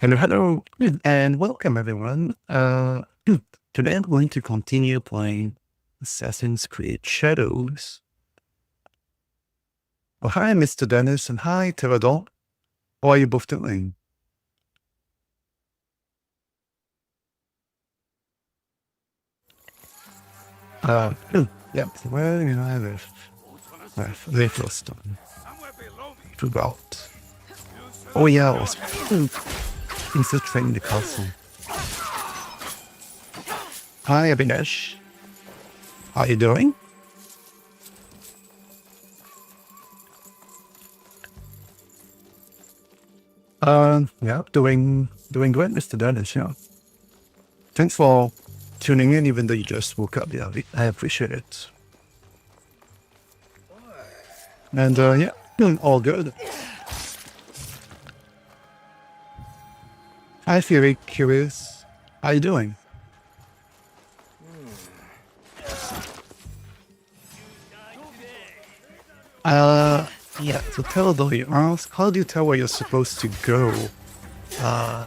Hello, hello, and welcome everyone. Today I'm going to continue playing Assassin's Creed Shadows. Oh, hi, Mr. Dennis, and hi, Teradol. How are you both doing? Yeah, well, you know, I live lost on throughout. Oh, yeah, I was infiltrating the castle. Hi, Abhinesh. How are you doing? Yeah, doing great, Mr. Dennis. Yeah, thanks for tuning in, even though you just woke up. Yeah, I appreciate it. And yeah, doing all good. I feel very curious. How you doing? Yeah, so tell though you ask, how do you tell where you're supposed to go? Uh,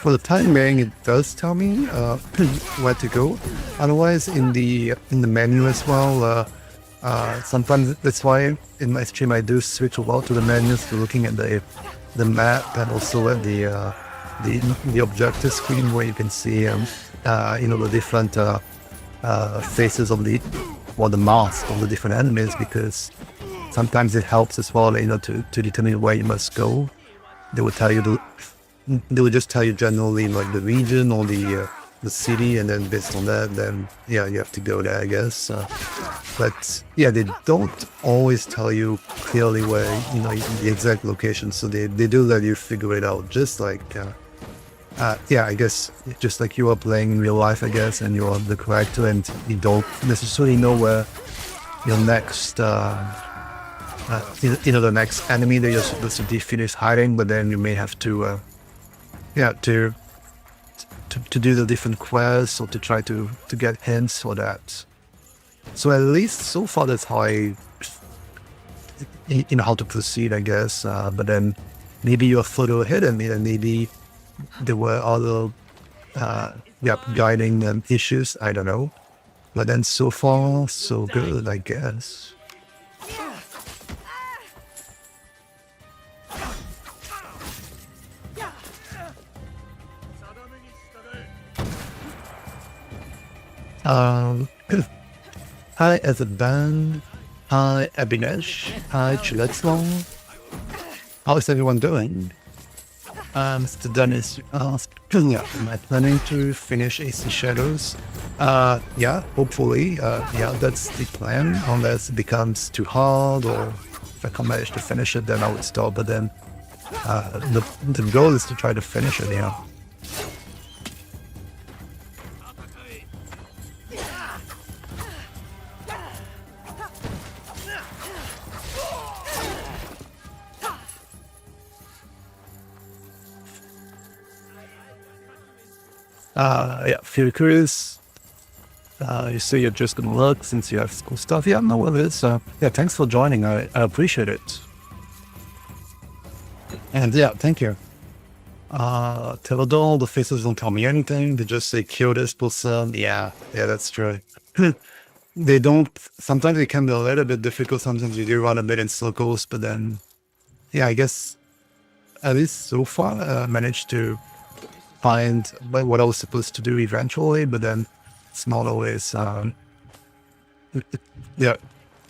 for the time being, it does tell me where to go. Otherwise, in the menu as well, sometimes that's why in my stream I do switch a lot to the menus, to looking at the map and also at the objective screen where you can see the different faces of the mask of the different enemies, because sometimes it helps as well, to determine where you must go. They will tell you they will just tell you generally like the region or the city, and then based on that, then yeah, you have to go there, I guess. But yeah, they don't always tell you clearly where the exact location, so they do let you figure it out, just like yeah, I guess just like you are playing in real life, I guess, and you're the character, and you don't necessarily know where your next the next enemy that you're supposed to defeat is hiding, but then you may have to yeah to do the different quests or to try to get hints for that. So at least so far that's how how to proceed, I guess. But then maybe you're further ahead and maybe there were other yeah, guiding issues. I don't know. But then so far so good, I guess. Um, hi, Ezeban. Hi, Abhinesh. Hi, Chiletzlong. How is everyone doing? Mr. Dennis asked, yeah, am I planning to finish AC Shadows? Yeah, hopefully. Yeah, that's the plan, unless it becomes too hard, or if I can manage to finish it, then I would stop. But then the goal is to try to finish it, yeah. Yeah, feel curious. You say you're just gonna look since you have school stuff. Yeah, no worries. Yeah, thanks for joining. I appreciate it. And yeah, thank you. Teledol, the faces don't tell me anything. They just say kill this person. Yeah, that's true. They don't. Sometimes it can be a little bit difficult. Sometimes you do run a bit in circles, but then, yeah, I guess at least so far, managed to find what I was supposed to do eventually. But then it's not always. Yeah,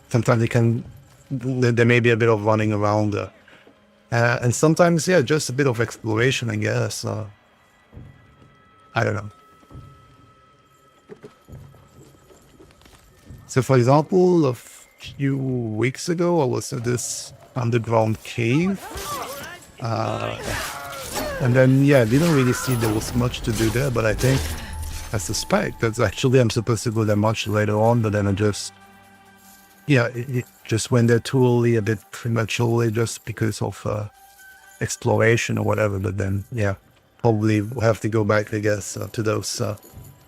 sometimes it can. There may be a bit of running around, and sometimes, yeah, just a bit of exploration, I guess. I don't know. So, for example, a few weeks ago, I was at this underground cave. And then, yeah, I didn't really see there was much to do there, but I suspect that actually I'm supposed to go there much later on, but then I just, yeah, it just went there too early, a bit prematurely, just because of exploration or whatever. But then, yeah, probably we'll have to go back, I guess, to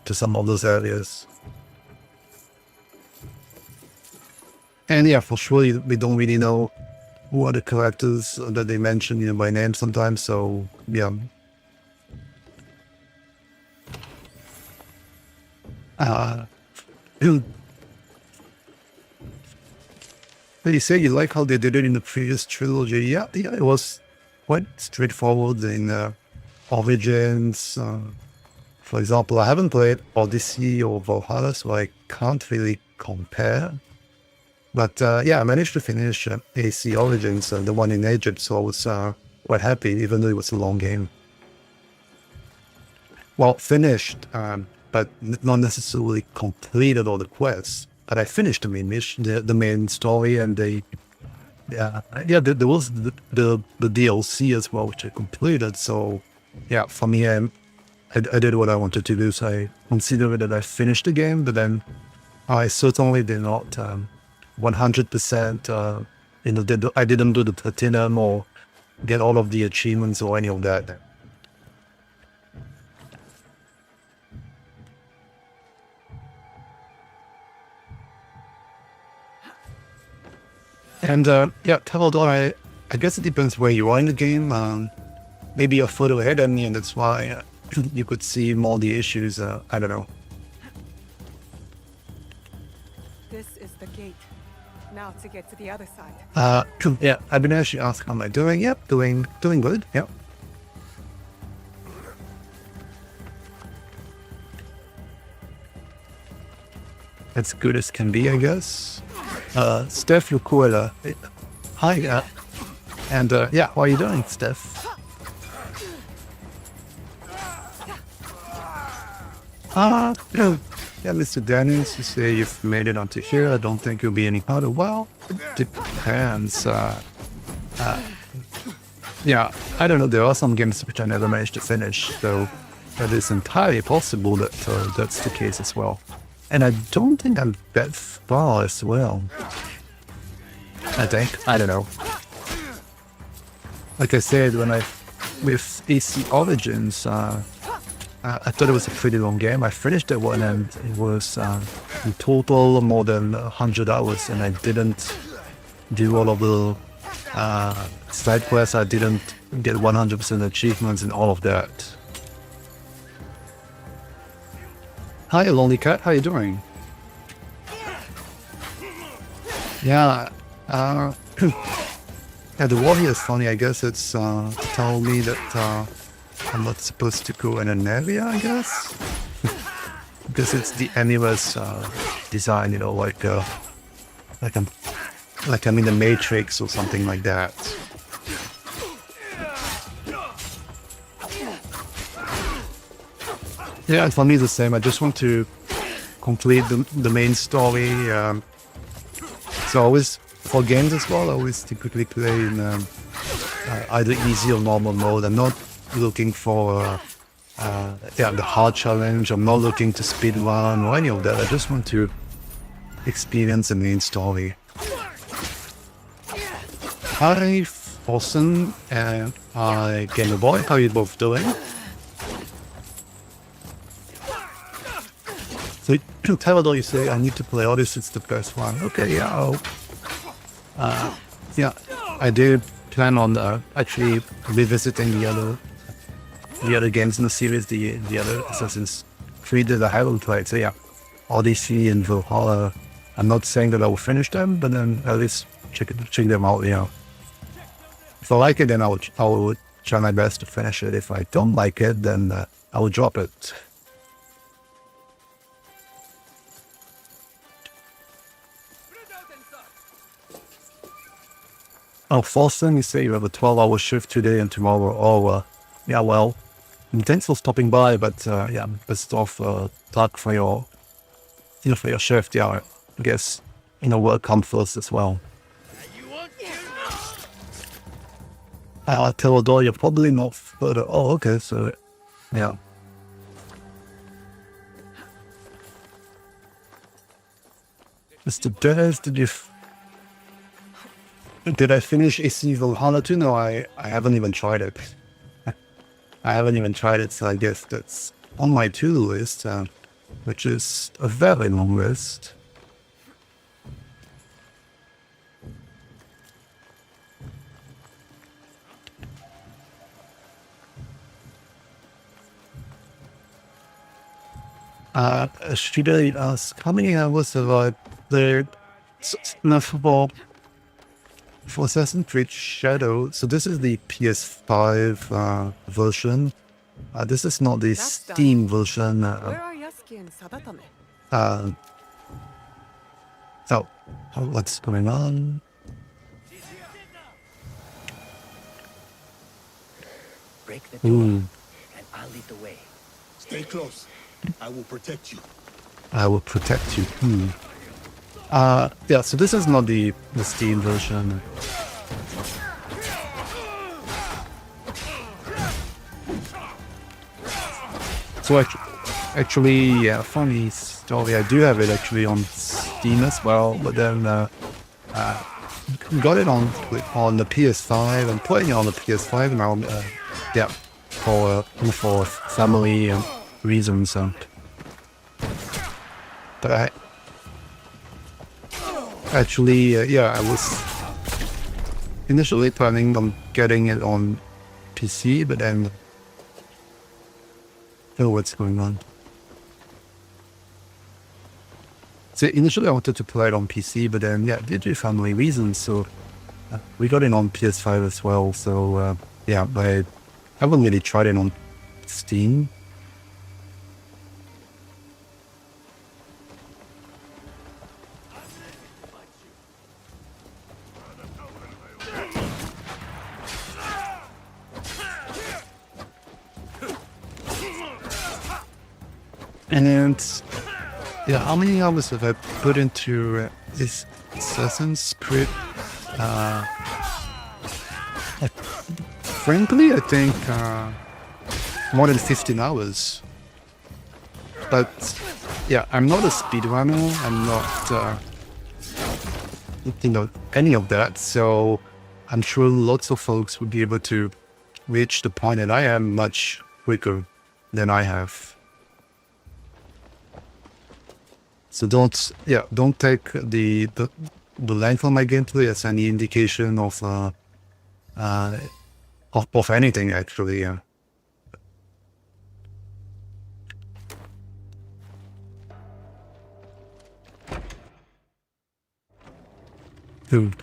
to some of those areas. And yeah, for sure, we don't really know who are the characters that they mention, by name sometimes. So yeah. You you say you like how they did it in the previous trilogy. Yeah, it was quite straightforward in Origins. For example, I haven't played Odyssey or Valhalla, so I can't really compare. But yeah, I managed to finish AC Origins, the one in Egypt, so I was quite happy, even though it was a long game. Well, finished, but not necessarily completed all the quests. But I finished the main mission, the main story, and there was the DLC as well, which I completed. So yeah, for me, I did what I wanted to do. So I consider that I finished the game, but then I certainly did not 100%. I didn't do the platinum or get all of the achievements or any of that. And yeah, Teledor, I guess it depends where you are in the game. Maybe you're further ahead than me, and that's why you could see more the issues. I don't know. This is the gate. Now to get to the other side. Yeah, I've been actually asked how am I doing. Yep, doing good. Yep. As good as can be, I guess. Steph, you're cool. Hi, and yeah, how are you doing, Steph? Yeah, Mr. Daniels, you say you've made it onto here. I don't think you'll be any harder. Well, it depends. Yeah, I don't know. There are some games which I never managed to finish, so that is entirely possible that that's the case as well. And I don't think I'm that far as well. I think. I don't know. Like I said, with AC Origins, I thought it was a pretty long game. I finished that one and it was in total more than 100 hours, and I didn't do all of the side quests. I didn't get 100% achievements and all of that. Hi, Lonely Cat. How you doing? Yeah. Yeah, the wall here is funny. I guess it's telling me that I'm not supposed to go in an area, I guess. Because it's the animus design, like I'm in the Matrix or something like that. Yeah, for me the same. I just want to complete the main story. So always, for games as well, I always typically play in either easy or normal mode. I'm not looking for the hard challenge. I'm not looking to speedrun or any of that. I just want to experience the main story. Hi, Forsen and Gamer Boy. How are you both doing? So, Teledor, you say I need to play Odyssey. It's the first one. Okay, yeah. Yeah, I did plan on actually revisiting the other games in the series, the other Assassin's Creed that I haven't played. So yeah, Odyssey and Valhalla. I'm not saying that I will finish them, but then at least check them out. If I like it, then I will try my best to finish it. If I don't like it, then I will drop it. Oh, Forsen, you say you have a 12-hour shift today and tomorrow. Oh, yeah, well, thanks for stopping by, but yeah, best of luck for your shift. Yeah, I guess work comes first as well. Teledor, you're probably not further. Oh, okay, so yeah. Mr. Dez, did I finish AC Valhalla 2? No, I haven't even tried it. I haven't even tried it, so I guess that's on my to-do list, which is a very long list. Shida asks, how many hours have I played for Assassin's Creed Shadow? So this is the PS5 version. This is not the That's done. Steam version. Where are Yasuki and Sadatame? So, what's going on? Break the door, and I'll lead the way. Stay close. I will protect you. I will protect you. Yeah, so this is not the Steam version. So actually, yeah, funny story. I do have it actually on Steam as well, but then got it on the PS5 and playing it on the PS5 now. Yeah, for family reasons. But I actually, yeah, I was initially planning on getting it on PC, but then know what's going on. So initially I wanted to play it on PC, but then yeah, due to family reasons, so we got it on PS5 as well. So yeah, but I haven't really tried it on Steam. And yeah, how many hours have I put into this Assassin's Creed? Frankly, I think more than 15 hours. But yeah, I'm not a speedrunner. I'm not, any of that. So I'm sure lots of folks would be able to reach the point that I am much quicker than I have. So don't take the length of my gameplay as any indication of anything actually. Yeah. Dude.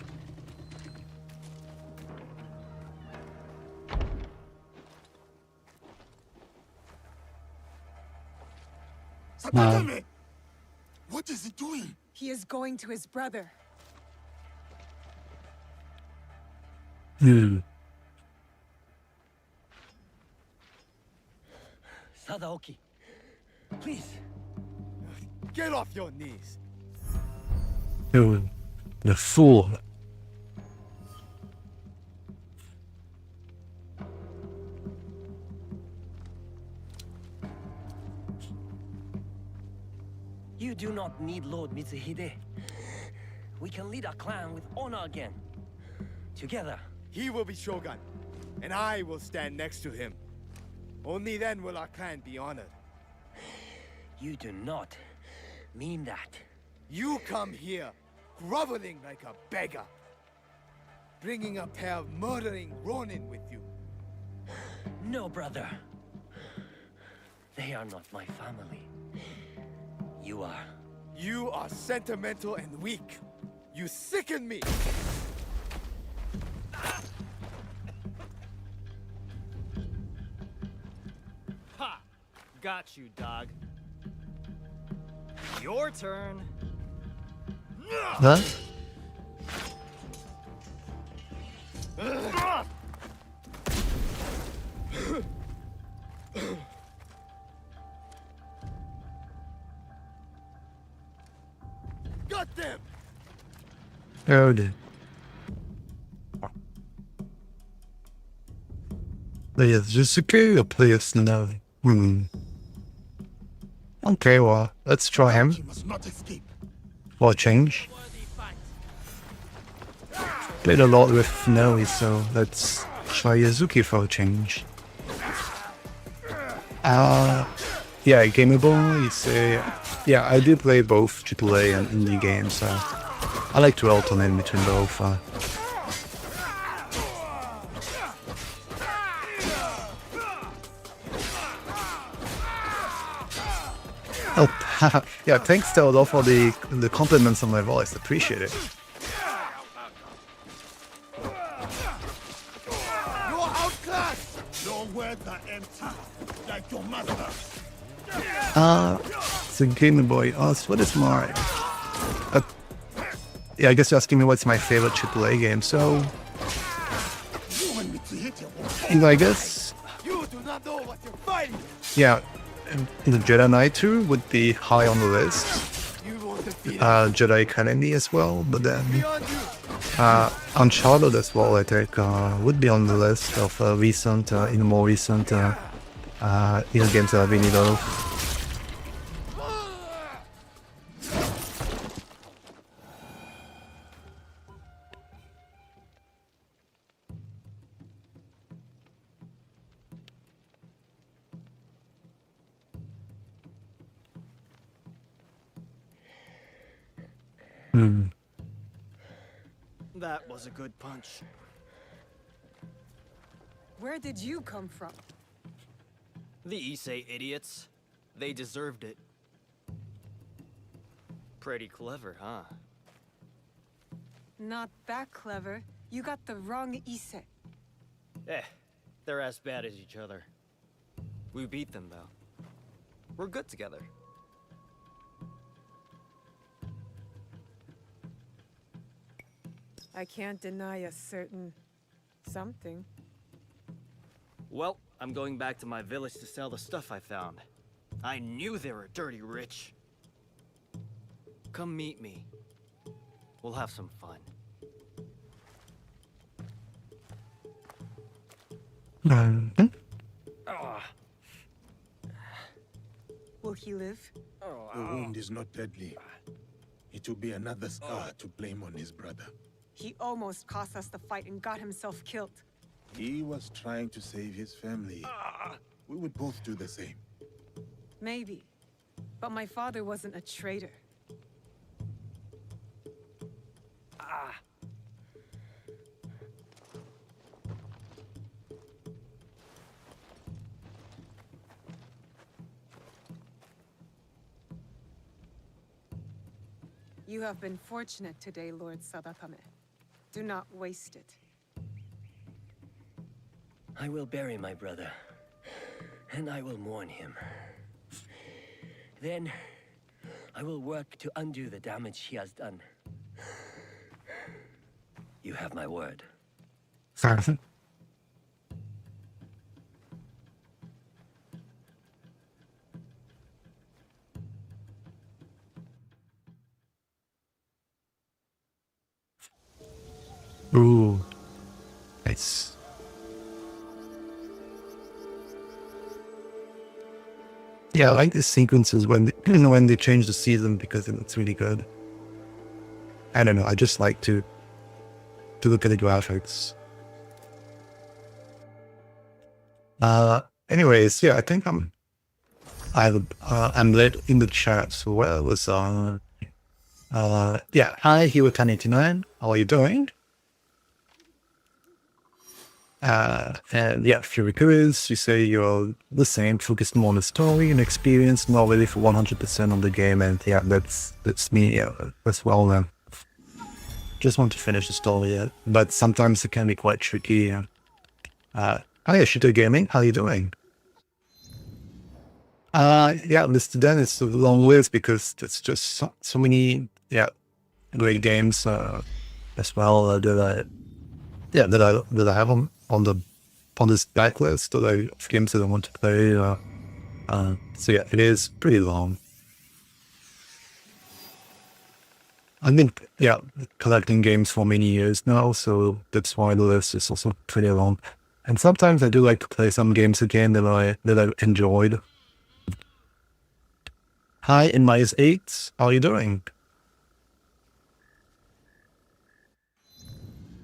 Sabatame! What is he doing? He is going to his brother. Sadaoki, please. Get off your knees. Dude, the fool. You do not need Lord Mitsuhide. We can lead our clan with honor again. Together. He will be Shogun, and I will stand next to him. Only then will our clan be honored. You do not mean that. You come here, groveling like a beggar, bringing a pair of murdering Ronin with you. No, brother. They are not my family. You are. You are sentimental and weak. You sicken me. Ha! Got you, dog. Your turn. Huh? Got them! Oh dear. There's Yusuke or please no. Okay, well, let's try him He must not escape. for a change. Played a lot with Noe, so let's try Yazuki for a change. Yeah, gameable, you say. Yeah, I do play both AAA and indie games, so I like to alternate between both. Oh, yeah, thanks Theodore for the compliments on my voice. Appreciate it. You're outclassed! Your words are empty, like your master. So Game Boy asked, what is my... yeah, I guess you're asking me what's my favorite AAA game. So, You want me to hit you? I guess, You do not know what you're fighting! yeah, the Jedi Knight 2 would be high on the list. You won't defeat Jedi Academy as well, but then beyond you! Uncharted as well, I think, would be on the list of recent, more recent games that I've been of. That was a good punch. Where did you come from? The Issei idiots. They deserved it. Pretty clever, huh? Not that clever. You got the wrong Issei. They're as bad as each other. We beat them, though. We're good together. I can't deny a certain something. Well, I'm going back to my village to sell the stuff I found. I knew they were dirty rich. Come meet me. We'll have some fun. Will he live? The wound is not deadly. It will be another scar to blame on his brother. He almost cost us the fight and got himself killed. He was trying to save his family. We would both do the same. Maybe. But my father wasn't a traitor. You have been fortunate today, Lord Sadakame. Do not waste it. I will bury my brother, and I will mourn him. Then, I will work to undo the damage he has done. You have my word. Ooh, nice. Yeah, I like the sequences when they change the season because it's really good. I don't know. I just like to look at the graphics. Anyways, yeah, I think I'm late in the chat. So where I was yeah, hi Hirokan89, how are you doing? And yeah, if you're curious, you say you're the same, focused more on the story and experience, not really for 100% on the game, and yeah, that's me as well. Just want to finish the story, but sometimes it can be quite tricky. Hi, Shito Gaming, how are you doing? Yeah, Mr. Dennis, a long list because it's just so many, great games as well that I have on this backlist of games that I want to play. So yeah, it is pretty long. I've been collecting games for many years now, so that's why the list is also pretty long. And sometimes I do like to play some games again that I enjoyed. Hi, in my 8, how are you doing?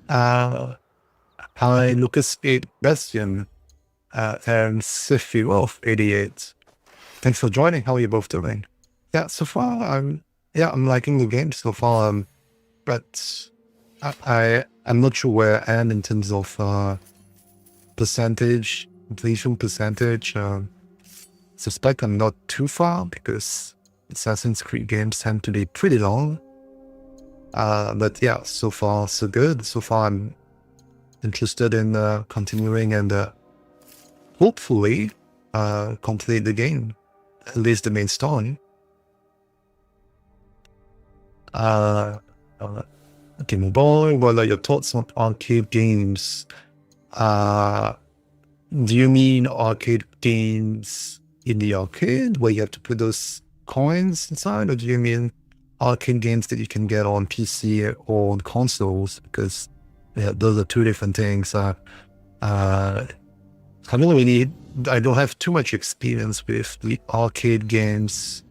Hi, Lucas 8 Bastian, and Siffy Wolf 88. Thanks for joining. How are you both doing? Yeah, so far I'm liking the game so far. But I'm not sure where I am in terms of completion percentage. Suspect I'm not too far because Assassin's Creed games tend to be pretty long. But yeah, so far so good. So far I'm interested in continuing and hopefully complete the game, at least the main story. Okay, Mobile, what are your thoughts on arcade games? Do you mean arcade games in the arcade where you have to put those coins inside, or do you mean arcade games that you can get on PC or on consoles? Because yeah, those are two different things. I don't have too much experience with the arcade games.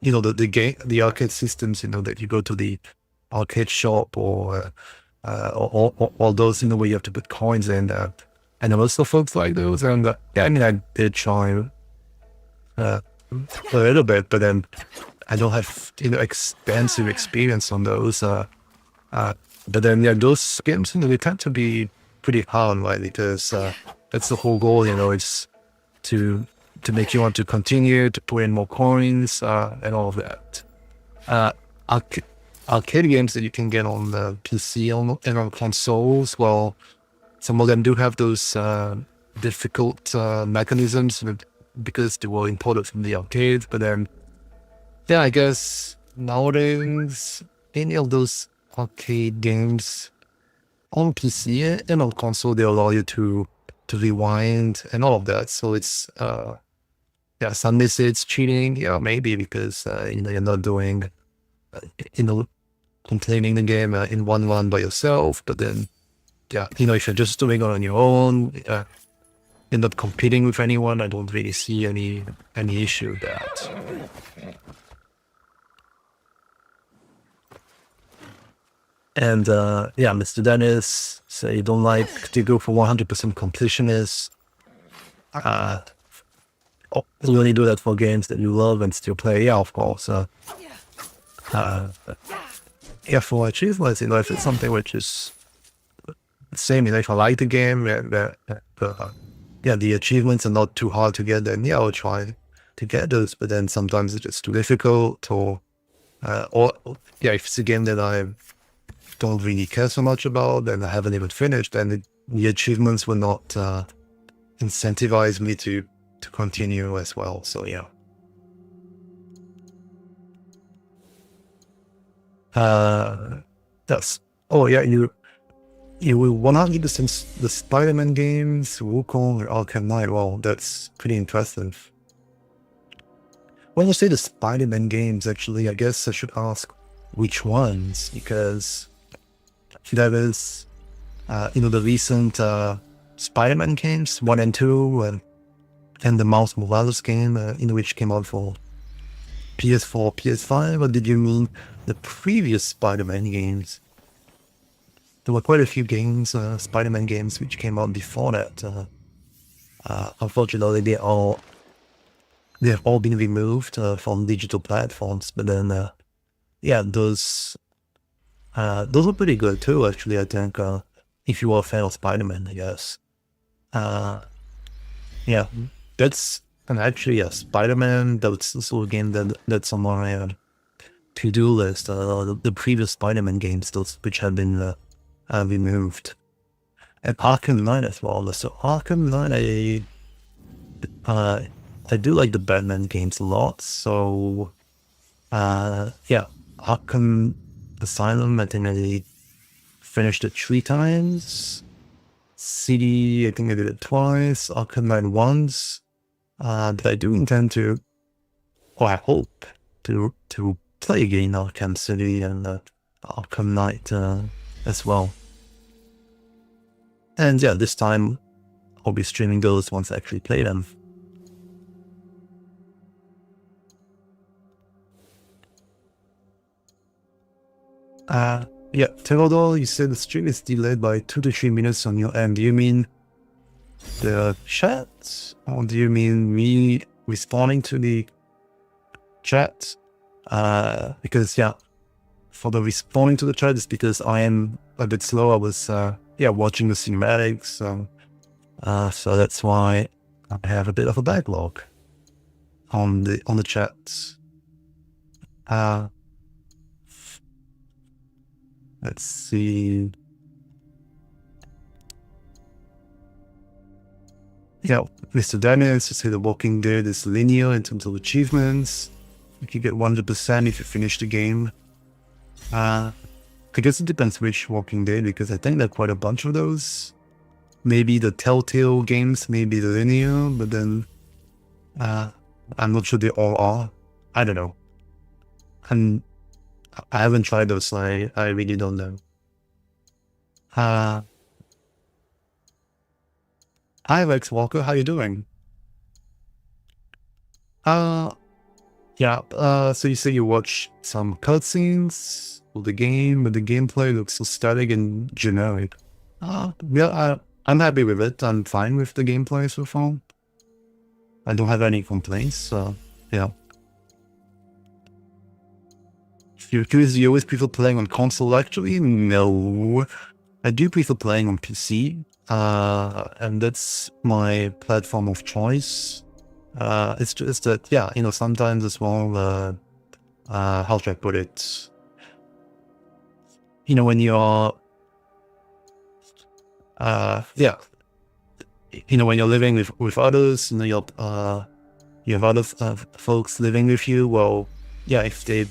You know, the arcade systems. You know, that you go to the arcade shop or all those. You know, where you have to put coins in. And also folks like those. And yeah, I mean, I did try a little bit, but then I don't have extensive experience on those. But then yeah, those games, they tend to be pretty hard, right? Because that's the whole goal, it's to make you want to continue to put in more coins and all of that. Arcade games that you can get on the PC and on consoles, well, some of them do have those difficult mechanisms because they were imported from the arcade. But then, yeah, I guess nowadays any of those arcade games on PC and on console, they allow you to rewind and all of that. So it's some may say it's cheating, maybe because you're not doing completing the game in one run by yourself. But then, if you're just doing it on your own, you're not competing with anyone, I don't really see any issue with that. And Mr. Dennis, say you don't like to go for 100% completionists. You only do that for games that you love and still play. Yeah, of course. For achievements, if it's something which is the same, if I like the game, the achievements are not too hard to get, then I'll try to get those. But then sometimes it's just too difficult, or if it's a game that I don't really care so much about and I haven't even finished, then the achievements will not incentivize me to continue as well. So you will 100% the Spider-Man games, Wukong, or Arkham Knight. Well, that's pretty impressive. When you say the Spider-Man games, actually, I guess I should ask which ones, because there is, the recent Spider-Man games, 1 and 2, and the Miles Morales game, which came out for PS4, PS5, or did you mean the previous Spider-Man games? There were quite a few games, Spider-Man games, which came out before that. Unfortunately, they have all been removed from digital platforms. But then, those are pretty good too. Actually, I think if you are a fan of Spider-Man, I guess. That's Spider-Man. That's the sort of game that's on my to-do list. The previous Spider-Man games, those which have been removed, and Arkham Knight as well. So Arkham Knight, I do like the Batman games a lot. So Arkham Asylum, I think I finished it 3 times. CD, I think I did it twice. Arkham Knight once. But I do intend to, or I hope to play again Arkham City and Arkham Knight as well. And this time I'll be streaming those once I actually play them. Theodore, you said the stream is delayed by 2 to 3 minutes on your end. Do you mean the chat, or do you mean me responding to the chat? Because for the responding to the chat is because I am a bit slow. I was watching the cinematics, so that's why I have a bit of a backlog on the chat. Let's see. Yeah, Mr. Daniels, to say The Walking Dead is linear in terms of achievements. You can get 100% if you finish the game. I guess it depends which Walking Dead, because I think there are quite a bunch of those. Maybe the Telltale games, maybe the linear, but then I'm not sure they all are. I don't know. And I haven't tried those, so I really don't know. Hi Rex Walker, how you doing? Yeah, so you say you watch some cutscenes of the game, but the gameplay looks so static and generic. Yeah, I'm happy with it. I'm fine with the gameplay so far. I don't have any complaints, so yeah. If you're curious, do you always prefer playing on console? Actually, no. I do prefer playing on PC, and that's my platform of choice. It's just that, yeah, you know, sometimes as well, how should I put it? You know, when you're, yeah, you know, when you're living with others, you know, you have other folks living with you. Well, yeah, if they,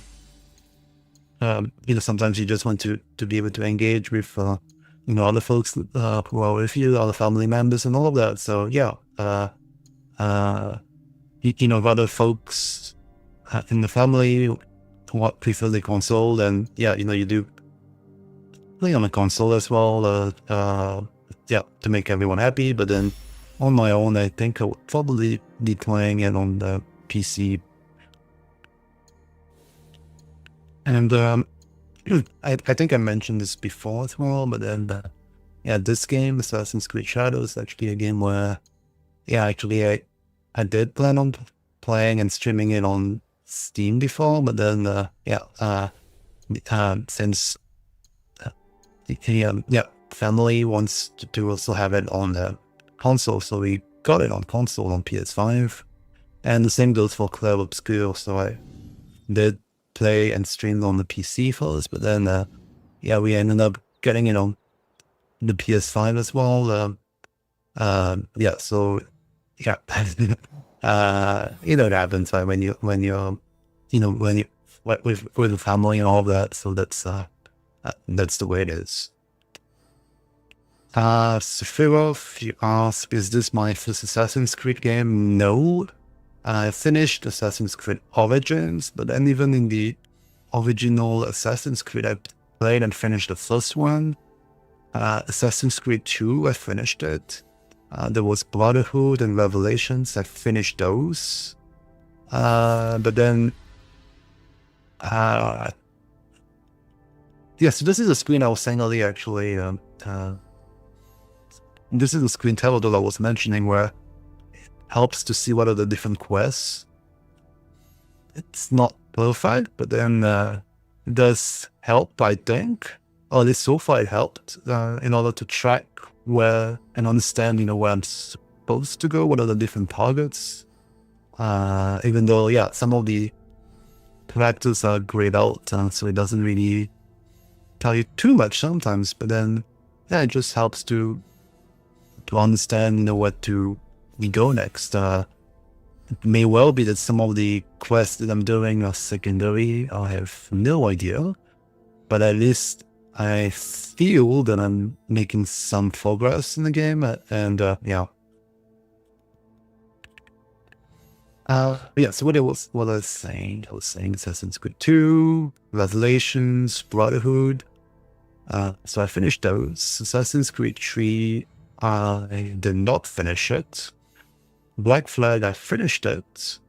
you know, sometimes you just want to be able to engage with, you know, other folks who are with you, other family members, and all of that. So yeah, you know, other folks in the family who prefer the console, and yeah, you know, you do play on a console as well, yeah, to make everyone happy. But then on my own, I think I would probably be playing it on the PC. And I think I mentioned this before as well, but then yeah, this game, Assassin's Creed Shadows, is actually a game where, yeah, actually I did plan on playing and streaming it on Steam before, but then yeah, since yeah, family wants to also have it on the console, so we got it on console on PS5, and the same goes for Clair Obscur. So I did play and stream on the PC first, but then yeah, we ended up getting it on the PS5 as well. Yeah, so yeah, you know, it happens when you're you know, when you with the family and all that. So that's the way it is. Sephiroth, you ask, is this my first Assassin's Creed game? No. I finished Assassin's Creed Origins, but then even in the original Assassin's Creed, I played and finished the first one. Assassin's Creed 2, I finished it. There was Brotherhood and Revelations, I finished those. But then, yeah, so this is a screen I was saying earlier, actually. This is the screen that I was mentioning, where it helps to see what are the different quests. It's not perfect, but then it does help, I think. Or at least so far it helped in order to track where and understand, you know, where I'm supposed to go, what are the different targets. Even though, yeah, some of the characters are grayed out, so it doesn't really tell you too much sometimes, but then, yeah, it just helps to understand, you know, where to go next. It may well be that some of the quests that I'm doing are secondary. I have no idea, but at least I feel that I'm making some progress in the game, and yeah. Yeah, so what I was saying Assassin's Creed 2, Revelations, Brotherhood. So I finished those. Assassin's Creed 3, I did not finish it. Black Flag, I finished it.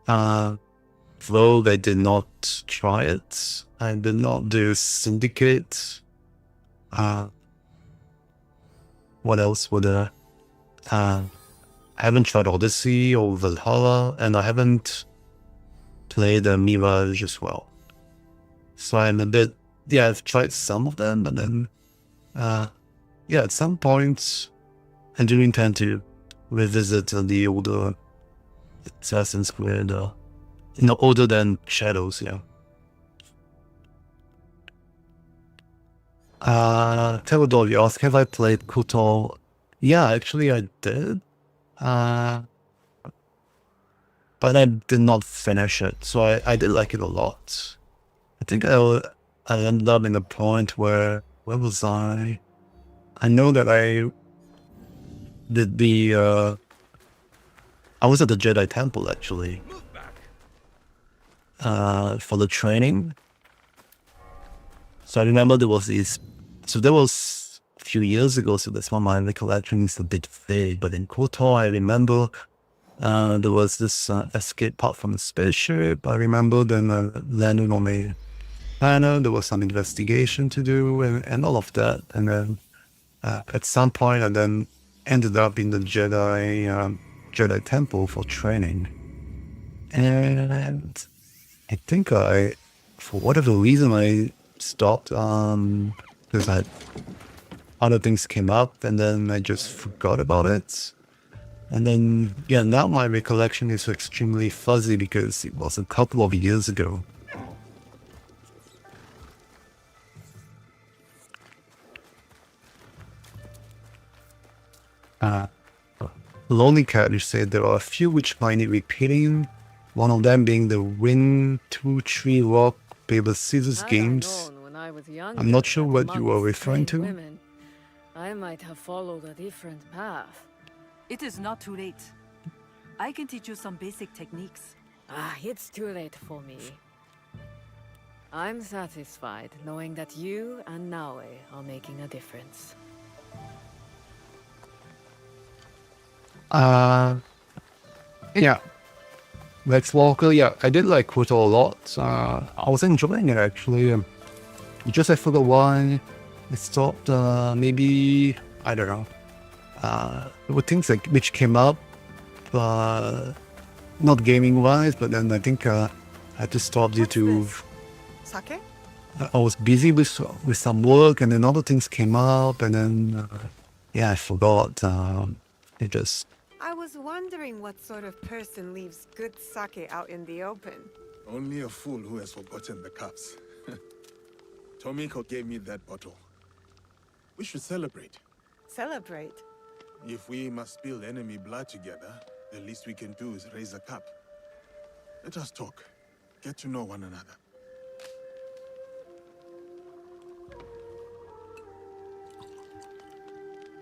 Though I did not try it. I did not do Syndicate. What else would I haven't tried Odyssey or Valhalla, and I haven't played Mirage as well. So I'm a bit, yeah, I've tried some of them, but then, yeah, at some point, I do intend to revisit the older Assassin's Creed, you know, older than Shadows, yeah. Theodore, you asked, have I played KOTOR? Yeah, actually I did. But I did not finish it, so I did like it a lot. I think I ended up in the point where was I? I know that I did I was at the Jedi Temple actually. For the training. So I remember there was that was a few years ago, so that's why my recollection is a bit vague. But in KOTOR, I remember there was this escape pod from the spaceship. I remember then landing on a planet. There was some investigation to do and all of that. And then at some point, I then ended up in the Jedi Temple for training. And I think for whatever reason, I stopped because other things came up, and then I just forgot about it. And then, yeah, now my recollection is extremely fuzzy because it was a couple of years ago. Lonely Cat, you said there are a few which find it repeating. One of them being the Win 2 Tree Rock Paper Scissors games. I'm not sure what you are referring to. Women, I might have followed a different path. It is not too late. I can teach you some basic techniques. It's too late for me. I'm satisfied knowing that you and Naue are making a difference. Yeah. Lex Walker, yeah, I did like KOTOR a lot. I was enjoying it actually. Just I forgot why it stopped. Maybe, I don't know. There were things which came up, not gaming wise, but then I think I had to stop due to Sake? I was busy with some work, and then other things came up, and then yeah, I forgot. It just. I was wondering what sort of person leaves good sake out in the open. Only a fool who has forgotten the cups. Tomiko gave me that bottle. We should celebrate. Celebrate? If we must spill enemy blood together, the least we can do is raise a cup. Let us talk. Get to know one another.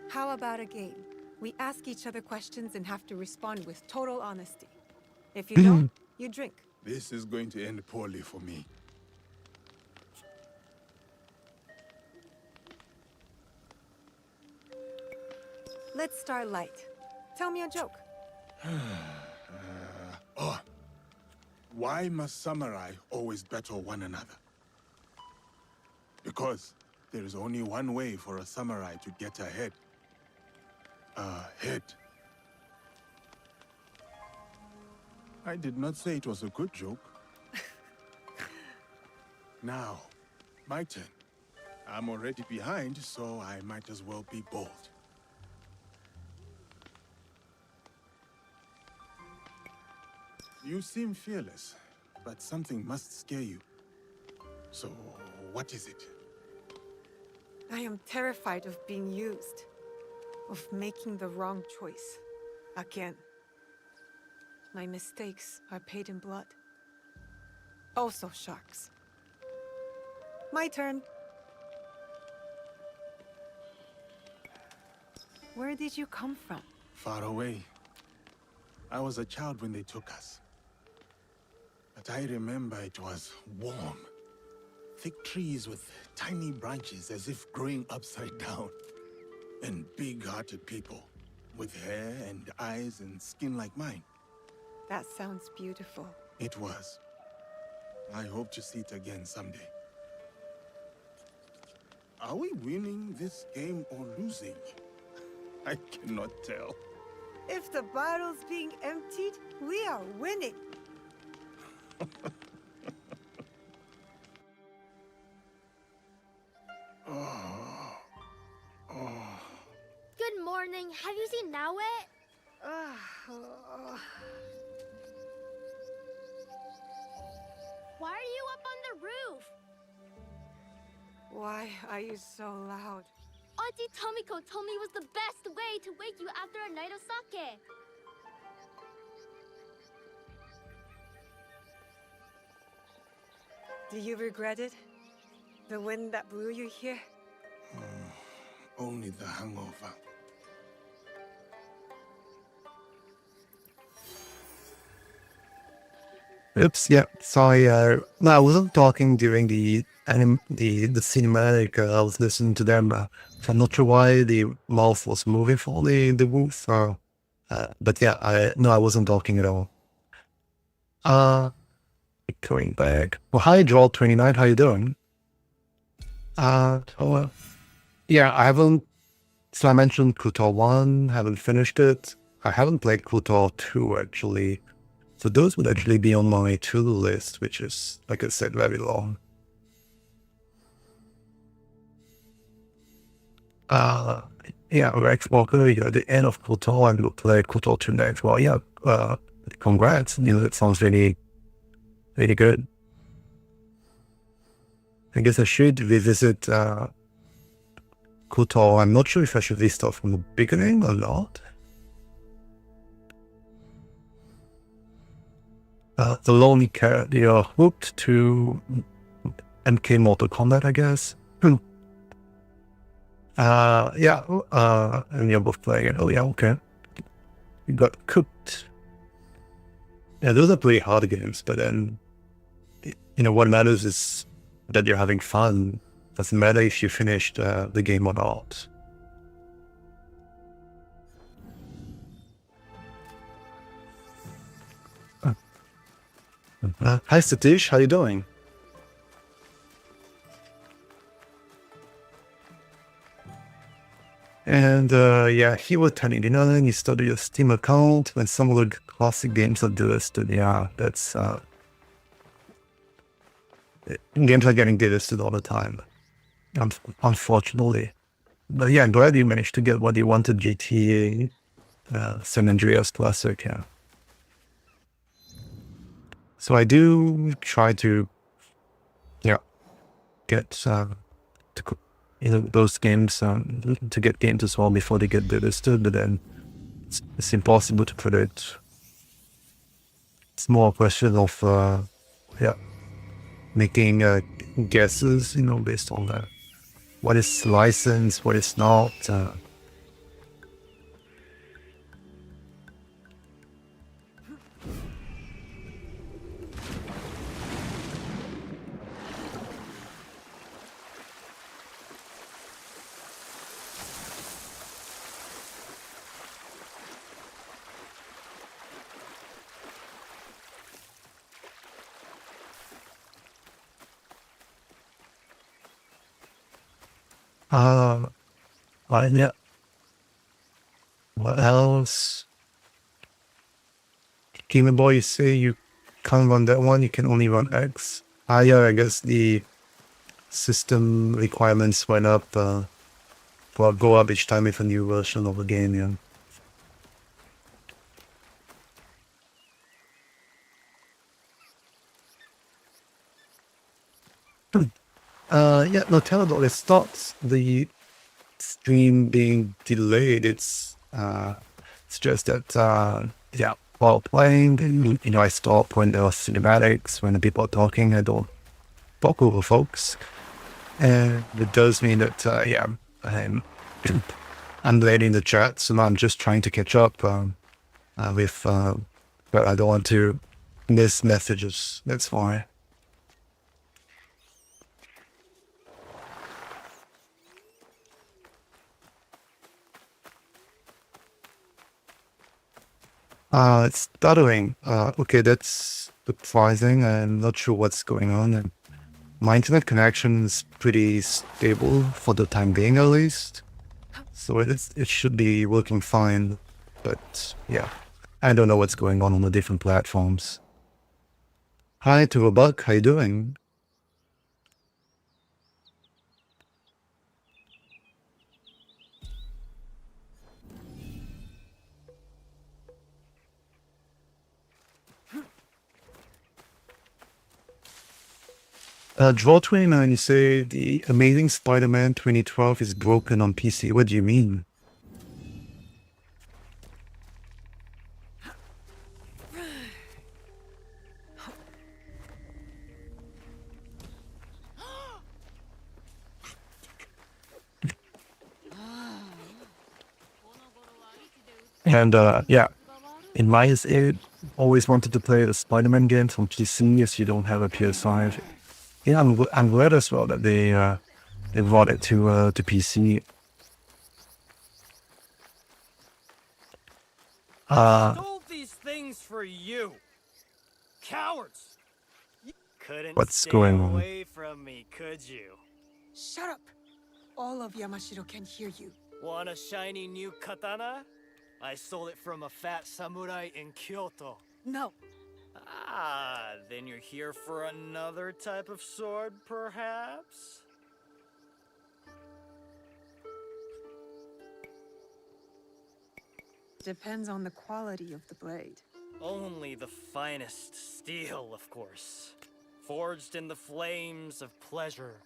How about a game? We ask each other questions and have to respond with total honesty. If you don't, you drink. This is going to end poorly for me. Let's start light. Tell me a joke. Why must samurai always battle one another? Because there is only one way for a samurai to get ahead. Ahead. I did not say it was a good joke. Now, my turn. I'm already behind, so I might as well be bold. You seem fearless, but something must scare you. So, what is it? I am terrified of being used. Of making the wrong choice. Again. My mistakes are paid in blood. Also sharks. My turn. Where did you come from? Far away. I was a child when they took us. But I remember it was warm. Thick trees with tiny branches as if growing upside down. And big-hearted people, with hair and eyes and skin like mine. That sounds beautiful. It was. I hope to see it again someday. Are we winning this game or losing? I cannot tell. If the bottle's being emptied, we are winning. Good morning. Have you seen Naue? Why are you up on the roof? Why are you so loud? Auntie Tomiko told me it was the best way to wake you after a night of sake. Do you regret it? The wind that blew you here? Only the hangover. Oops, yeah, sorry. No, I wasn't talking during the cinematic. I was listening to them. So I'm not sure why the mouth was moving for the wolf. But yeah, I wasn't talking at all. Going back. Well, hi, Joel29. How you doing? Yeah, I haven't. So I mentioned KOTOR 1. Haven't finished it. I haven't played KOTOR 2 actually. So those would actually be on my to-do list, which is, like I said, very long. Yeah, Rex Walker, you're at the end of KOTOR and we'll play KOTOR 2 next. Well, yeah, congrats. That sounds really, really good. I guess I should revisit KOTOR. I'm not sure if I should restart from the beginning or not. The lonely cat, you're hooked to MK Mortal Kombat, I guess. Yeah, and you're both playing it. Oh, yeah, okay. You got cooked. Yeah, those are pretty hard games, but then, what matters is that you're having fun. Doesn't matter if you finished the game or not. Hi Satish, how you doing? And yeah, he was turning in on. You started your Steam account when some of the classic games are delisted. Yeah, that's games are getting delisted all the time, unfortunately. But yeah, I'm glad you managed to get what you wanted. GTA, San Andreas Classic. Yeah. So I do try to, get those games to get games as well before they get delisted, but then it's impossible to predict. It's more a question of making guesses, based on what is licensed, what is not. Yeah. What else? Game Boy, you say you can't run that one, you can only run X. Yeah, I guess the system requirements went up, go up each time with a new version of the game, yeah. Yeah, no, Teledor, it's not the stream being delayed, it's just that, yeah, while playing, I stop when there are cinematics, when the people are talking, I don't talk over folks. And it does mean that, yeah, I'm late in the chat, so I'm just trying to catch up with, but I don't want to miss messages, that's why. It's stuttering. Okay, that's surprising. I'm not sure what's going on. And my internet connection is pretty stable for the time being, at least. So it should be working fine. But yeah, I don't know what's going on the different platforms. Hi, Turobuk. How you doing? Draw29, you say the Amazing Spider-Man 2012 is broken on PC. What do you mean? And yeah, in my case, always wanted to play the Spider-Man games on PC as you don't have a PS5. Yeah, I'm glad as well that they brought it to PC. Stole these things for you. Cowards. You couldn't What's stay going on? away from me, could you? Shut up! All of Yamashiro can hear you. Want a shiny new katana? I stole it from a fat samurai in Kyoto. No. Ah, then you're here for another type of sword, perhaps? Depends on the quality of the blade. Only the finest steel, of course. Forged in the flames of pleasure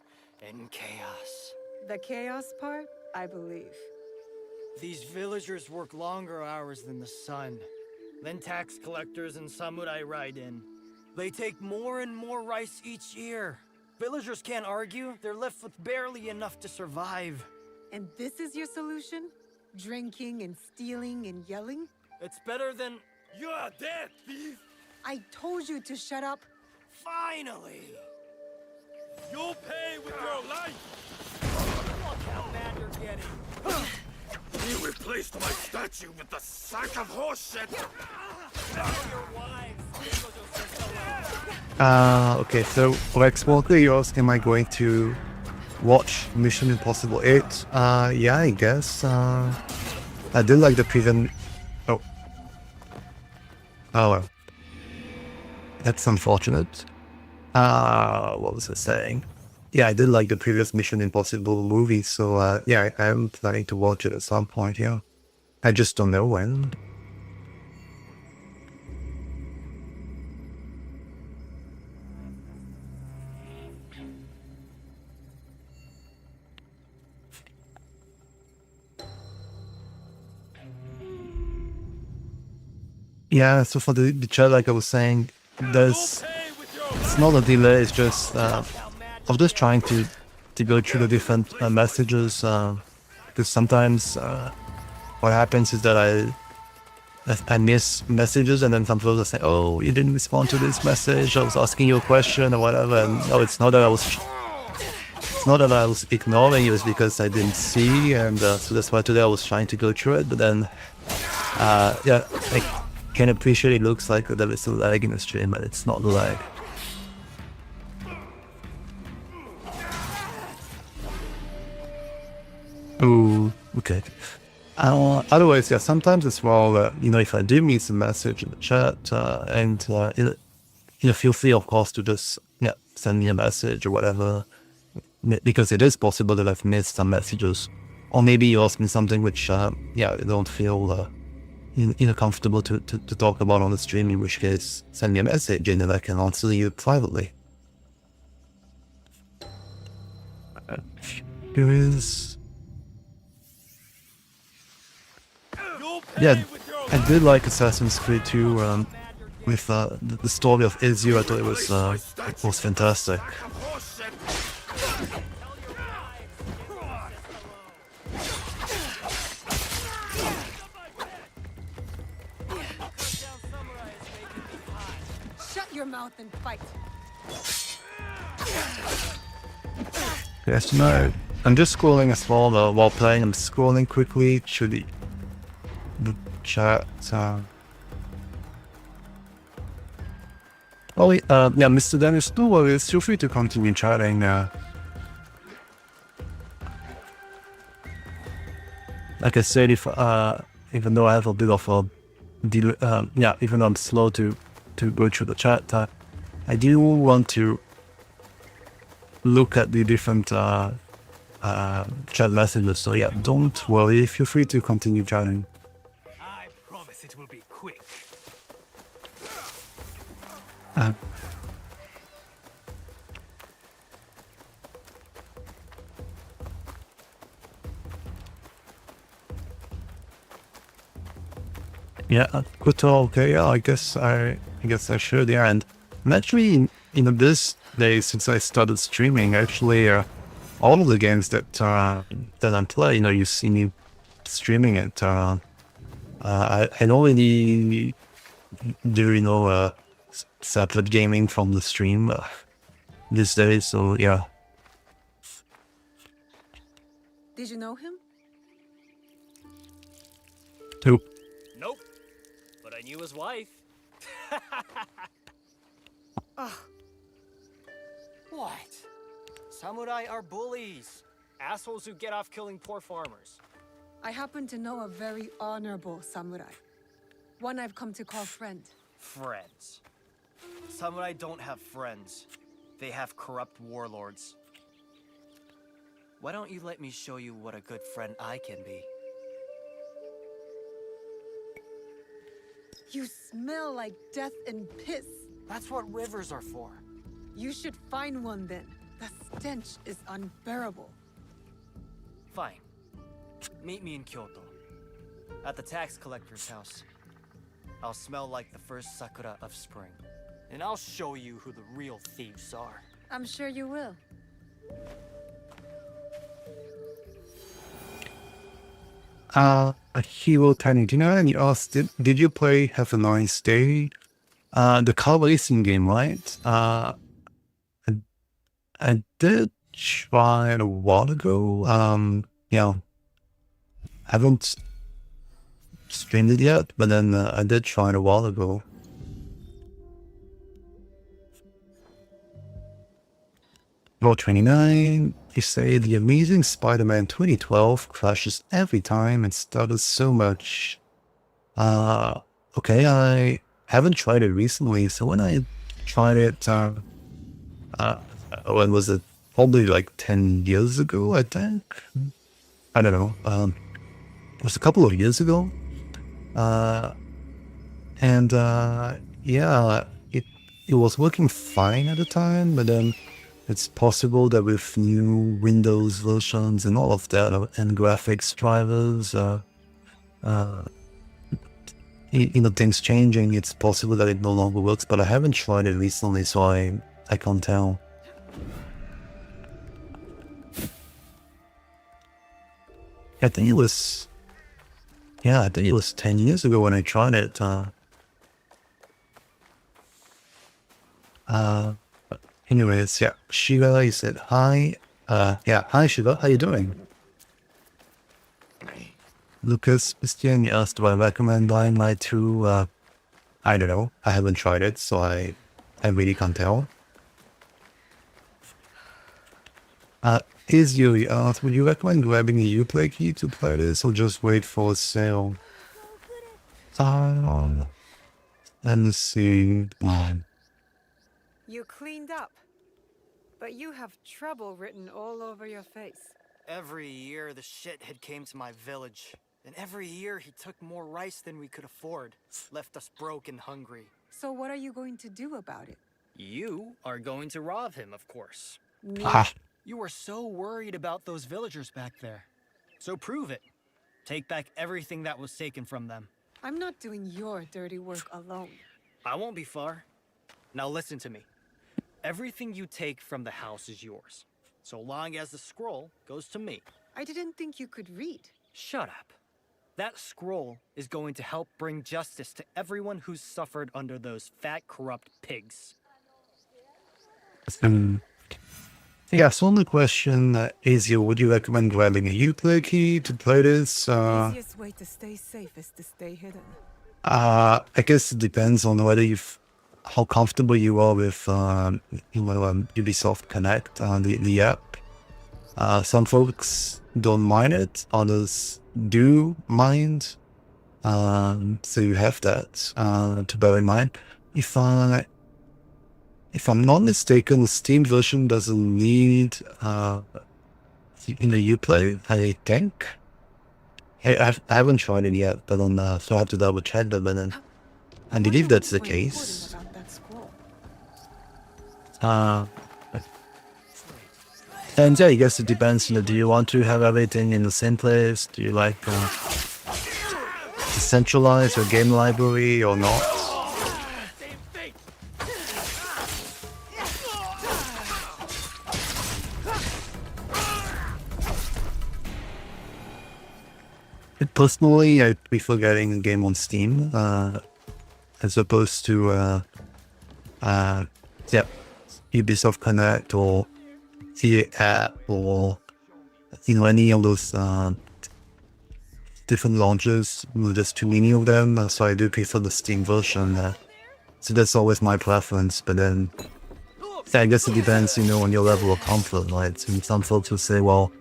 and chaos. The chaos part, I believe. These villagers work longer hours than the sun. Then tax collectors and samurai ride in. They take more and more rice each year. Villagers can't argue. They're left with barely enough to survive. And this is your solution? Drinking and stealing and yelling? It's better than... You're dead, thief! I told you to shut up. Finally! You'll pay with your life! Look how mad you're getting. You replaced my statue with a sack of horseshit! Now your wives, villagers are so Okay, so Rex Walker, you're asking, am I going to watch Mission Impossible 8? Yeah, I guess. I did like the previous... Oh. Oh well. That's unfortunate. What was I saying? Yeah, I did like the previous Mission Impossible movie, so yeah, I'm planning to watch it at some point, yeah. I just don't know when. Yeah, so for the chat, like I was saying, it's not a delay, it's just, I'm just trying to go through the different messages, because sometimes what happens is that I miss messages, and then some people will say, oh, you didn't respond to this message, I was asking you a question or whatever, and no, it's not that I was ignoring you, it's because I didn't see, and so that's why today I was trying to go through it, but then, yeah, I can appreciate it looks like there is a lag in the stream, but it's not lag. Ooh, okay. Otherwise, yeah, sometimes as well, you know, if I do miss a message in the chat, and you know, feel free, of course, to just send me a message or whatever, because it is possible that I've missed some messages, or maybe you ask me something which, yeah, I don't feel comfortable to talk about on the stream, in which case, send me a message and then I can answer you privately. Here is... Yeah, I did like Assassin's Creed 2 with the story of Ezio. I thought it was fantastic. Shut your mouth and fight. Yes, no. I'm just scrolling as well while playing. I'm scrolling quickly through the chat. Oh, yeah, Mr. Dennis, no worries. Feel free to continue chatting. Like I said, if even though I have a bit of a even though I'm slow to go through the chat, I do want to look at the different chat messages. So yeah, don't worry. Feel free to continue chatting. I promise it will be quick. Yeah, Koto, okay, yeah, I guess I should, yeah. And I'm actually, this day since I started streaming, actually, all of the games that I play, you see me streaming it. I already do, separate gaming from the stream these days, so yeah. Did you know him? Two. Nope. But I knew his wife. What? Samurai are bullies. Assholes who get off killing poor farmers. I happen to know a very honorable samurai. One I've come to call friend. Friends. Samurai don't have friends. They have corrupt warlords. Why don't you let me show you what a good friend I can be? You smell like death and piss. That's what rivers are for. You should find one then. The stench is unbearable. Fine. Meet me in Kyoto. At the tax collector's house. I'll smell like the first sakura of spring. And I'll show you who the real thieves are. I'm sure you will. Hero Tiny, do you know any asked, did you play Have a Nice Day? The car racing game, right? I did try it a while ago. Yeah. Haven't streamed it yet, but then I did try it a while ago. Roll 29, you say the Amazing Spider-Man 2012 crashes every time and stutters so much. Okay, I haven't tried it recently, so when I tried it, when was it? Probably like 10 years ago, I think. I don't know. It was a couple of years ago. Yeah, it was working fine at the time, but then it's possible that with new Windows versions and all of that, and graphics drivers, things changing, it's possible that it no longer works, but I haven't tried it recently, so I can't tell. I think it was 10 years ago when I tried it. Anyways, yeah, Shiva, he said hi. Yeah, hi Shiva, how you doing? Lucas Christian asked, do I recommend Dying Light 2? I don't know, I haven't tried it, so I really can't tell. Yuri asked, would you recommend grabbing a Uplay key to play this, or just wait for a sale? Let's see. You cleaned up, but you have trouble written all over your face. Every year the shithead came to my village. And every year he took more rice than we could afford. Left us broke and hungry. So what are you going to do about it? You are going to rob him, of course. Me? You were so worried about those villagers back there. So prove it. Take back everything that was taken from them. I'm not doing your dirty work alone. I won't be far. Now listen to me. Everything you take from the house is yours. So long as the scroll goes to me. I didn't think you could read. Shut up. That scroll is going to help bring justice to everyone who's suffered under those fat, corrupt pigs. Yeah, so on the question, Azio, would you recommend grabbing a Uplay key to play this? Easiest way to stay safe is to stay hidden. I guess it depends on whether how comfortable you are with Ubisoft Connect, the app. Some folks don't mind it, others do mind. So you have that to bear in mind. If I'm not mistaken, the Steam version doesn't need Uplay, I think. I haven't tried it yet, but so I have to double check that. But then I believe that's the case. And yeah, I guess it depends. Do you want to have everything in the same place? Do you like centralize your game library or not. Personally, I prefer getting a game on Steam as opposed to Ubisoft Connect or EA app or any of those different launches. There's too many of them, so I do prefer the Steam version. So that's always my preference. But then, I guess it depends, on your level of comfort, right? So some folks will say, well,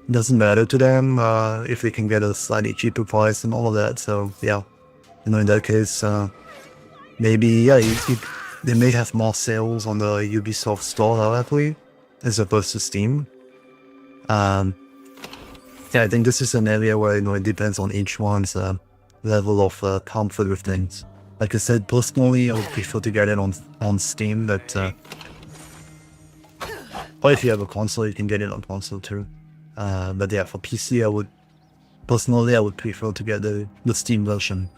it doesn't matter to them if they can get a slightly cheaper price and all of that. So yeah, in that case, maybe they may have more sales on the Ubisoft store directly as opposed to Steam. I think this is an area where it depends on each one's level of comfort with things. Like I said, personally, I would prefer to get it on Steam. But or if you have a console, you can get it on console too. But yeah, for PC, I would prefer to get the Steam version.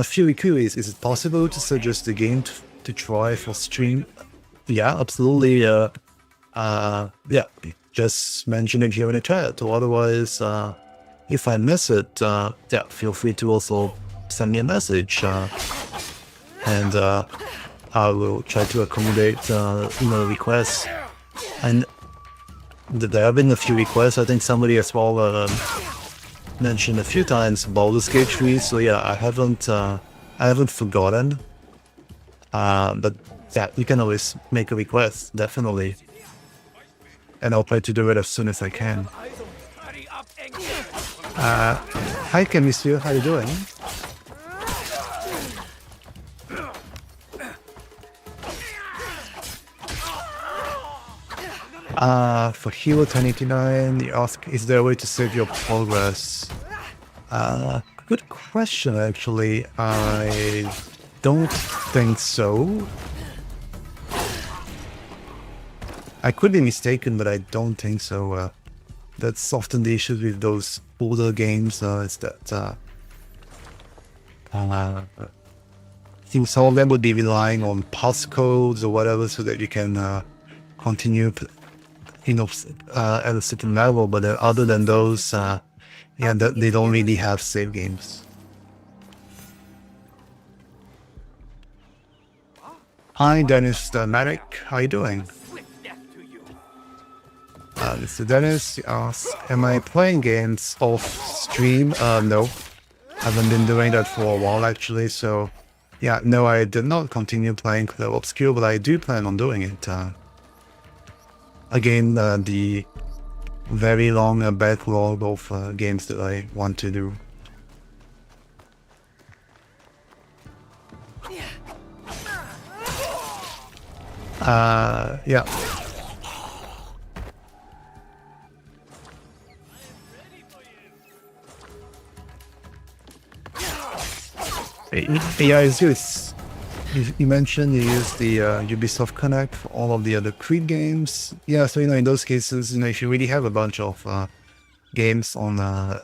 Fury Queries, is it possible to suggest a game to try for stream? Yeah, absolutely. Just mention it here in the chat, or otherwise, if I miss it, feel free to also send me a message, and I will try to accommodate requests. And there have been a few requests. I think somebody as well mentioned a few times Baldur's Gate 3. So yeah, I haven't forgotten. But yeah, you can always make a request, definitely. And I'll try to do it as soon as I can. Hi Chemistry, how you doing? For Hero 1089, you ask, is there a way to save your progress? Good question, actually. I don't think so. I could be mistaken, but I don't think so. That's often the issue with those older games, is that I think some of them would be relying on passcodes or whatever so that you can continue at a certain level, but other than those, they don't really have save games. Hi Dennis Matic, how you doing? Mr. Dennis asks, am I playing games off stream? No, I haven't been doing that for a while actually, so yeah, no, I did not continue playing Clair Obscur, but I do plan on doing it. Again, the very long backlog of games that I want to do. Yeah. Yeah, it's good. You mentioned you use the Ubisoft Connect for all of the other Creed games. Yeah, so in those cases, if you really have a bunch of games on the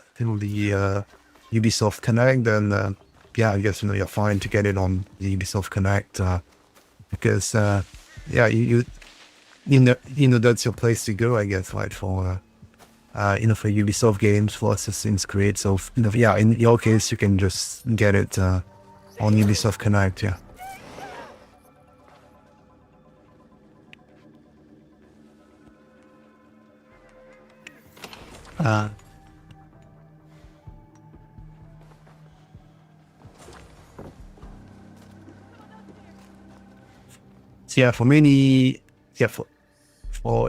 Ubisoft Connect, then I guess you're fine to get it on the Ubisoft Connect because that's your place to go, I guess, right? For for Ubisoft games, for Assassin's Creed. So in your case, you can just get it on Ubisoft Connect. Yeah. So yeah, for many, for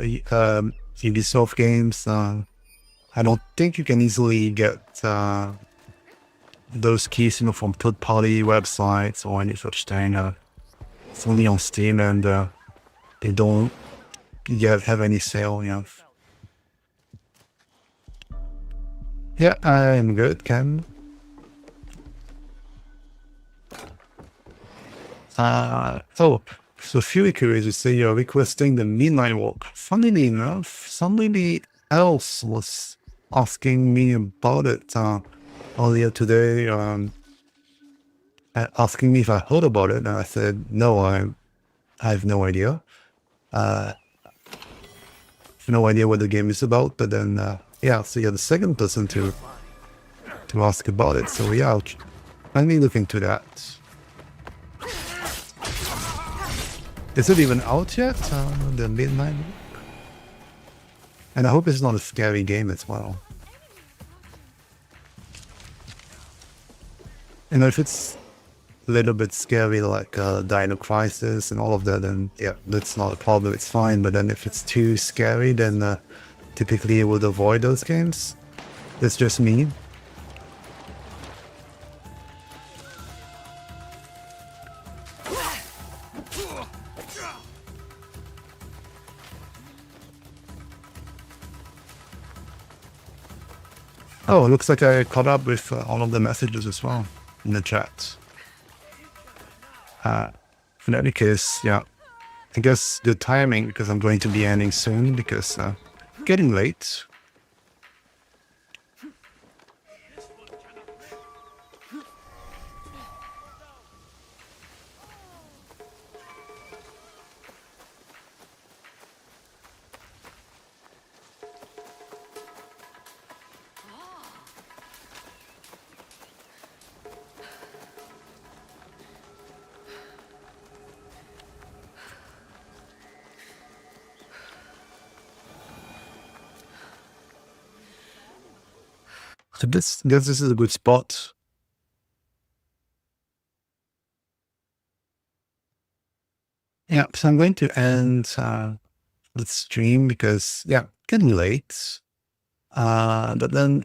Ubisoft games, I don't think you can easily get those keys, from third-party websites or any such thing. It's only on Steam, and they don't yet have any sale. Yeah, I'm good, Ken. So Fury Queries, you say you're requesting the Midnight Walk. Funnily enough, somebody else was asking me about it. earlier today, asking me if I heard about it, and I said no, I have no idea. No idea what the game is about. But then, yeah, so you're the second person to ask about it. So yeah, let me look into that. Is it even out yet? The Midnight Loop? And I hope it's not a scary game as well. And if it's a little bit scary, like Dino Crisis and all of that, then yeah, that's not a problem, it's fine. But then if it's too scary, then typically I would avoid those games. That's just me. Oh, it looks like I caught up with all of the messages as well in the chat. In any case, yeah, I guess the timing, because I'm going to be ending soon, because getting late. So this is a good spot. Yeah, so I'm going to end the stream because, yeah, getting late. But then,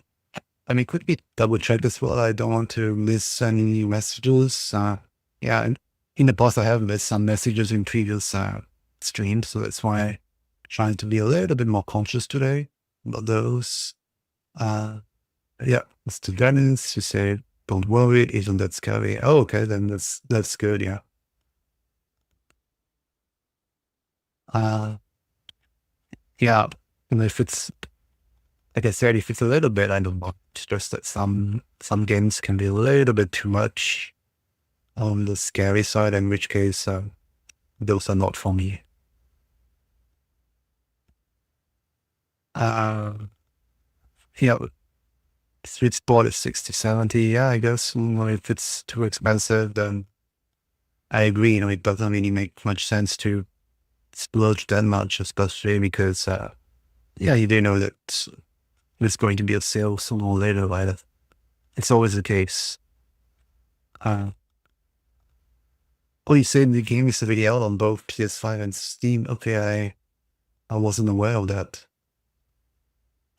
I mean, quickly double check as well. I don't want to miss any messages. Yeah, in the past I have missed some messages in previous streams, so that's why I'm trying to be a little bit more conscious today about those. Yeah, Mr. Dennis, you say, don't worry, isn't that scary? Oh, okay, then that's good, yeah. Yeah, and if it's, like I said, if it's a little bit, I don't know, it's just that some games can be a little bit too much on the scary side, in which case, those are not for me. Yeah, sweet spot is 60, 70. Yeah, I guess if it's too expensive, then I agree. It doesn't really make much sense to splurge that much, especially because, yeah, you do know that there's going to be a sale sooner or later, right? It's always the case. Oh, you said the game is already out on both PS5 and Steam. Okay, I wasn't aware of that.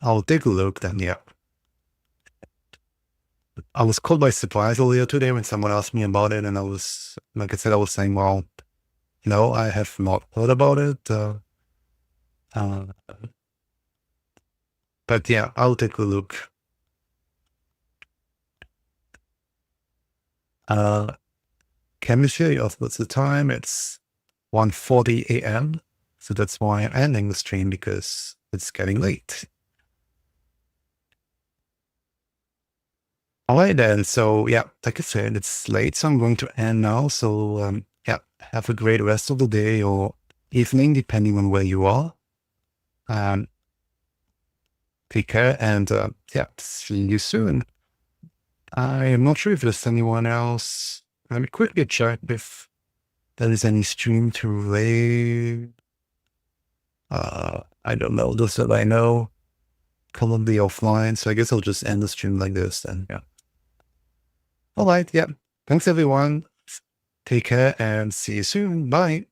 I'll take a look then, yeah. I was caught by surprise earlier today when someone asked me about it, and I was, like I said, I was saying, well, no, I have not heard about it. But yeah, I'll take a look. Chemistry, what's the time? It's 1:40 a.m. So that's why I'm ending the stream, because it's getting late. All right then, so yeah, like I said, it's late, so I'm going to end now. So yeah, have a great rest of the day or evening, depending on where you are. Take care, and yeah, see you soon. I am not sure if there's anyone else. Let me quickly check if there is any stream to relay. I don't know, those that I know probably offline, so I guess I'll just end the stream like this then, yeah. All right, yeah. Thanks everyone. Take care and see you soon. Bye.